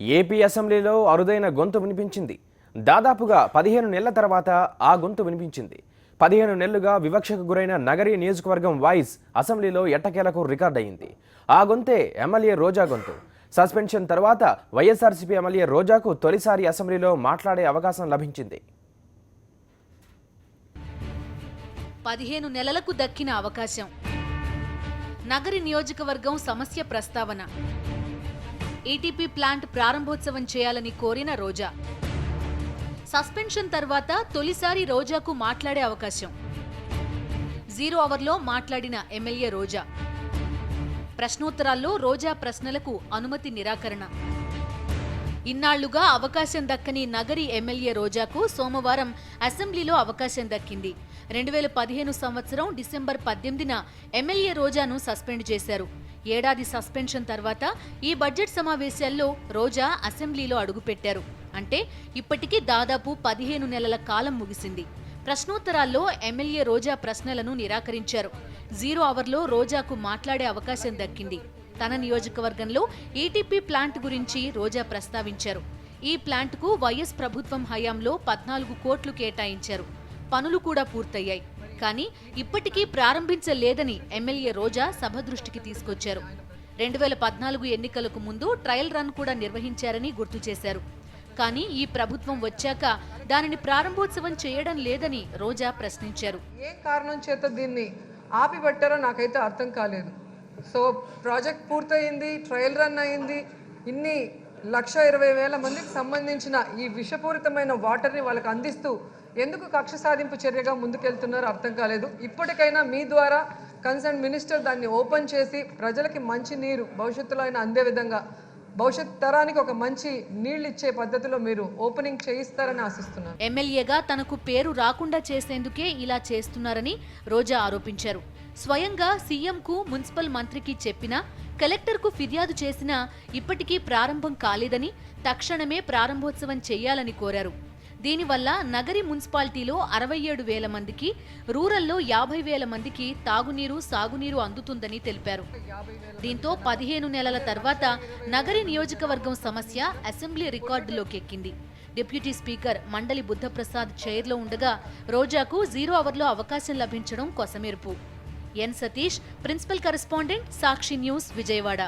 AP అసెంబ్లీలో అరుదైన గొంతు వినిపించింది. దాదాపుగా 15 నెలల తర్వాత ఆ గొంతు వినిపించింది. 15 నెలలుగా వివక్షకు గురైన నగరి నియోజకవర్గం వాయిస్ అసెంబ్లీలో ఎట్టకేలకు రికార్డ్ అయింది. ఆ గొంతే ఎమ్మెల్యే రోజా గొంతు. సస్పెన్షన్ తర్వాత వైఎస్ఆర్సీపీ ఎమ్మెల్యే రోజాకు తొలిసారి అసెంబ్లీలో మాట్లాడే అవకాశం లభించింది. 15 నెలలకు దక్కిన అవకాశం. నగరి నియోజకవర్గం సమస్య ప్రస్తావన. ఈటీపీ ప్లాంట్ ప్రారంభోత్సవం చేయాలని కోరిన రోజా. సస్పెన్షన్ తర్వాత తొలిసారి రోజాకు మాట్లాడే అవకాశం. 0 అవర్లో మాట్లాడిన ఎమ్మెల్యే రోజా. ప్రశ్నోత్తరాల్లో రోజా ప్రశ్నలకు అనుమతి నిరాకరణ. ఇన్నాళ్లుగా అవకాశం దక్కని నగరి ఎమ్మెల్యే రోజాకు సోమవారం అసెంబ్లీలో అవకాశం దక్కింది. 2015 సంవత్సరం డిసెంబర్ 18న ఎమ్మెల్యే రోజాను సస్పెండ్ చేశారు. ఏడాది సస్పెన్షన్ తర్వాత ఈ బడ్జెట్ సమావేశాల్లో రోజా అసెంబ్లీలో అడుగుపెట్టారు. అంటే ఇప్పటికీ దాదాపు 15 నెలల కాలం ముగిసింది. ప్రశ్నోత్తరాల్లో ఎమ్మెల్యే రోజా ప్రశ్నలను నిరాకరించారు. 0 అవర్లో రోజాకు మాట్లాడే అవకాశం దక్కింది. తన నియోజకవర్గంలో ఈటీపీ ప్లాంట్ గురించి రోజా ప్రస్తావించారు. ఈ ప్లాంట్కు వైఎస్ ప్రభుత్వం హయాంలో 14 కోట్లు కేటాయించారు. పనులు కూడా పూర్తయ్యాయి. కానీ ఇప్పటికీ ప్రారంభించలేదని ఎమ్మెల్యే రోజా సభ దృష్టికి తీసుకొచ్చారు. 2014 ఎన్నికలకు ముందు ట్రయల్ రన్ కూడా నిర్వహించారని గుర్తు చేశారు. కానీ ఈ ప్రభుత్వం వచ్చాక దానిని ప్రారంభోత్సవం చేయడం లేదని రోజా ప్రశ్నించారు. ఏ కారణం చేత దీన్ని ఆపిపెట్టారో నాకైతే అర్థం కాలేదు. సో ప్రాజెక్ట్ పూర్తయింది, ట్రయల్ రన్ అయింది. ఇన్ని 1,20,000 మందికి సంబంధించిన ఈ విషపూరితమైన వాటర్ని వాళ్ళకి అందిస్తూ ఎందుకు కక్ష సాధింపు చర్యగా ముందుకెళ్తున్నారో అర్థం కాలేదు. ఇప్పటికైనా మీ ద్వారా కన్సర్న్ మినిస్టర్ దాన్ని ఓపెన్ చేసి ప్రజలకి మంచి నీరు భవిష్యత్తులో అయినా అందే విధంగా భవిష్యత్ తరానికి ఒక మంచి నీళ్లు ఇచ్చే పద్ధతిలో మీరు ఓపెనింగ్ చేయిస్తారని ఆశిస్తున్నాను. ఎమ్మెల్యేగా తనకు పేరు రాకుండా చేసేందుకే ఇలా చేస్తున్నారని రోజా ఆరోపించారు. స్వయంగా సీఎంకు మున్సిపల్ మంత్రికి చెప్పినా, కలెక్టర్కు ఫిర్యాదు చేసినా ఇప్పటికీ ప్రారంభం కాలేదని, తక్షణమే ప్రారంభోత్సవం చేయాలని కోరారు. దీనివల్ల నగరి మున్సిపాలిటీలో 67,000 మందికి, రూరల్లో 50,000 మందికి తాగునీరు, సాగునీరు అందుతుందని తెలిపారు. దీంతో 15 నెలల తర్వాత నగరి నియోజకవర్గం సమస్య అసెంబ్లీ రికార్డులోకి ఎక్కింది. డిప్యూటీ స్పీకర్ మండలి బుద్ధప్రసాద్ చైర్లో ఉండగా రోజాకు 0 అవర్లో అవకాశం లభించడం కొసమెరుపు. ఎన్ సతీష్, ప్రిన్సిపల్ కరెస్పాండెంట్, సాక్షి న్యూస్, విజయవాడ.